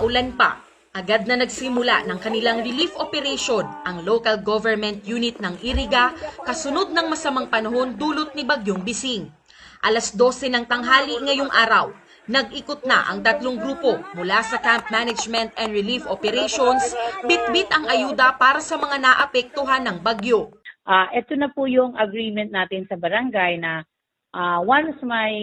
Maulan pa, agad na nagsimula ng kanilang relief operation ang local government unit ng Iriga kasunod ng masamang panahon dulot ni Bagyong Bising. Alas 12 ng tanghali ngayong araw, nag-ikot na ang tatlong grupo mula sa Camp Management and Relief Operations, bit-bit ang ayuda para sa mga naapektuhan ng bagyo. Ito na po yung agreement natin sa barangay na once may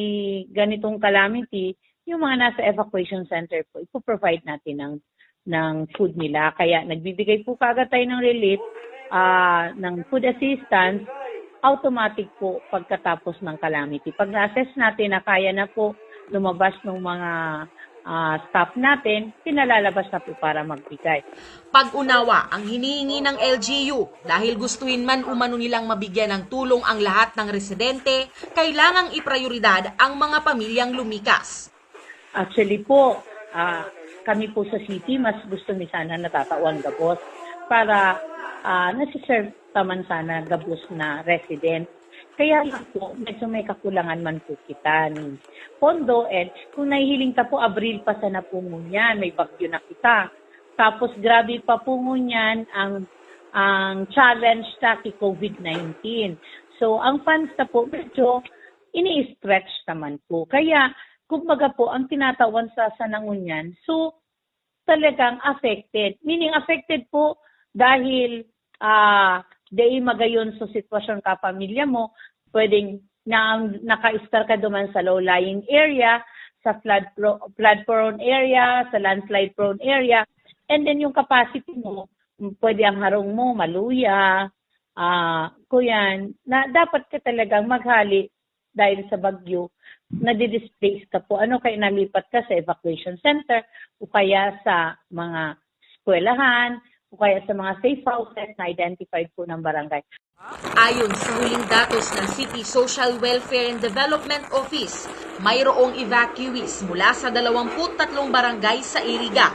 ganitong calamity, yung mga nasa evacuation center po, ipoprovide natin ng food nila. Kaya nagbibigay po kaagad tayo ng relief, ng food assistance, automatic po pagkatapos ng calamity. Pag na-assess natin na kaya na po lumabas ng mga staff natin, pinalalabas na po para magbigay. Pag-unawa ang hinihingi ng LGU dahil gustuin man umano nilang mabigyan ng tulong ang lahat ng residente, kailangang iprioridad ang mga pamilyang lumikas. Actually po, kami po sa city, mas gusto ni sana natatawan gabos para nasiserve taman sana gabos na resident. Kaya lang po, medyo may kakulangan man po kita ni pondo. And kung nahihiling ka po, Abril pa sana po ngunyan, may bagyo na kita. Tapos grabe pa po ngunyan ang challenge sa COVID-19. So ang funds na po, medyo ini-stretch naman po. Kaya kumbaga po, ang tinatawan sa sanangunyan, so talagang affected. Meaning affected po dahil dahil magayon sa sitwasyon ka pamilya mo, pwedeng naka-star ka duman sa low-lying area, sa flood-prone area, sa landslide-prone area, and then yung capacity mo, pwede ang harong mo, maluya, kuyan, na dapat ka talagang maghali dahil sa bagyo, nadi-displace ka po. Ano kaya nalipat ka sa evacuation center o kaya sa mga eskwelahan o kaya sa mga safe houses na identified po ng barangay. Ayon sa huling datos ng City Social Welfare and Development Office, mayroong evacuees mula sa 23 barangay sa Iriga.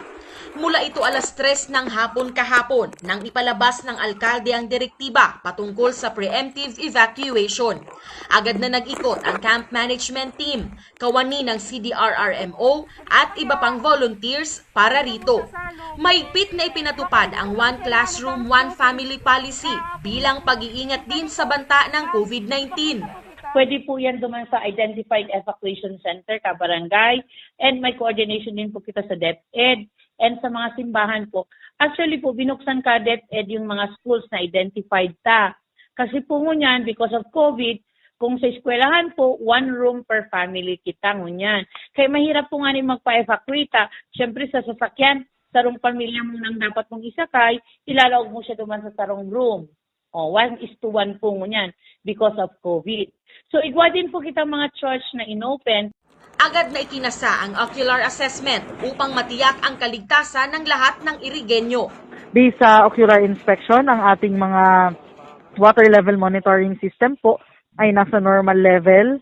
Mula ito alas 3 ng hapon kahapon nang ipalabas ng alkalde ang direktiba patungkol sa preemptive evacuation. Agad na nag-ikot ang camp management team, kawani ng CDRRMO at iba pang volunteers para rito. Mahigpit na ipinatupad ang one classroom, one family policy bilang pag-iingat din sa banta ng COVID-19. Pwede po yan duman sa Identified Evacuation Center, kabarangay, and may coordination din po kita sa DepEd and sa mga simbahan po. Actually po, binuksan ka DepEd yung mga schools na identified ta. Kasi po ngunyan, because of COVID, kung sa eskwelahan po, one room per family kita ngunyan. Kaya mahirap po nga rin magpa-evacuate ta. Siyempre sa sasakyan, sarong pamilya mo nang dapat mong isakay, ilalawag mo siya duman sa sarong room. 1:1 po ngunyan because of COVID. So, igwa din po kita mga church na inopen. Agad na ikinasa ang ocular assessment upang matiyak ang kaligtasan ng lahat ng Irigenyo. Based sa ocular inspection, ang ating mga water level monitoring system po ay nasa normal level.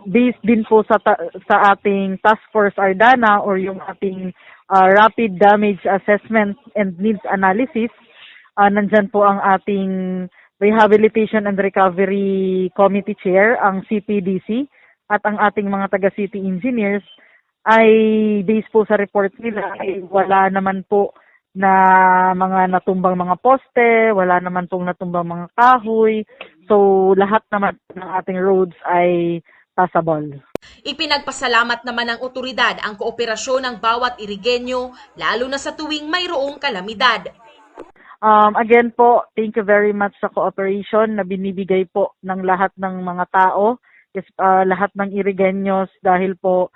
Based din po sa ating Task Force Ardana or yung ating Rapid Damage Assessment and Needs Analysis, nandyan po ang ating Rehabilitation and Recovery Committee Chair, ang CPDC, at ang ating mga taga-city engineers ay based po sa report nila ay wala naman po na mga natumbang mga poste, wala naman pong natumbang mga kahoy. So lahat naman ng ating roads ay passable. Ipinagpasalamat naman ng otoridad ang kooperasyon ng bawat Irigenyo, lalo na sa tuwing mayroong kalamidad. Again po, thank you very much sa cooperation na binibigay po ng lahat ng mga tao. Lahat ng Irigenyos dahil po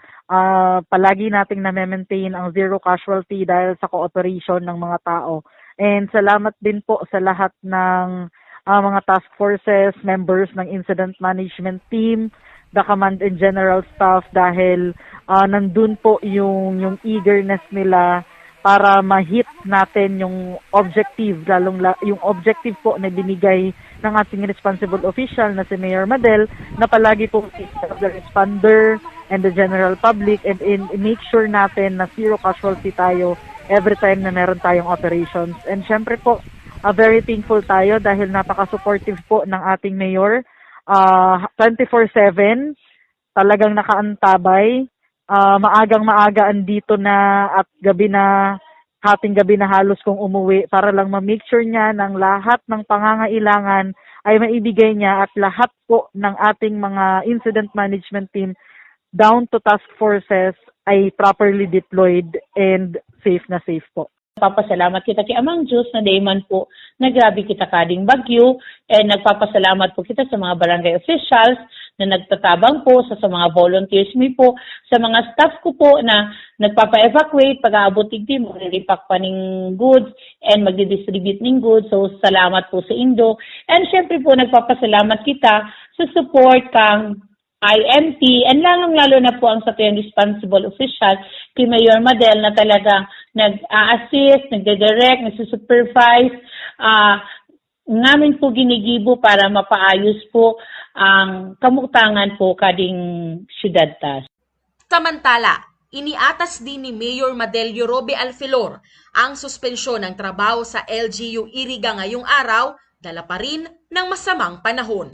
palagi nating na-maintain ang zero casualty dahil sa cooperation ng mga tao. And salamat din po sa lahat ng mga task forces, members ng incident management team, the command and general staff dahil nandun po yung eagerness nila para ma-hit natin yung objective, yung objective po na binigay ng ating responsible official na si Mayor Madel na palagi po the responder and the general public and make sure natin na zero casualty tayo every time na meron tayong operations. And syempre po, very thankful tayo dahil napaka-supportive po ng ating Mayor. 24/7, talagang nakaantabay maagang maaga andito na at hating gabi na halos kung umuwi para lang ma-make sure niya ng lahat ng pangangailangan ay maibigay niya at lahat po ng ating mga incident management team down to task forces ay properly deployed and safe na safe po. Nagpapasalamat kita kay Amang Diyos na dayman po na grabe kita kading bagyo, and nagpapasalamat po kita sa mga barangay officials na nagtatabang po, sa mga volunteers mi po, sa mga staff ko po na nagpapa-evacuate, pag-aabot tigdi, mag-repack pa ng goods and magdi-distribute ng goods. So salamat po sa Indo. And syempre po nagpapasalamat kita sa support kang INT, and lalong-lalo na po ang sa tuyang responsible official kay Mayor Madel na talagang nag-a-assist, nagde-direct, nagsusupervise, ngamin po ginigibo para mapaayos po ang kamutangan po kading syudad tas. Samantala, iniatas din ni Mayor Madel Yorobe Alfilor ang suspensyon ng trabaho sa LGU Iriga ngayong araw, dala pa rin ng masamang panahon.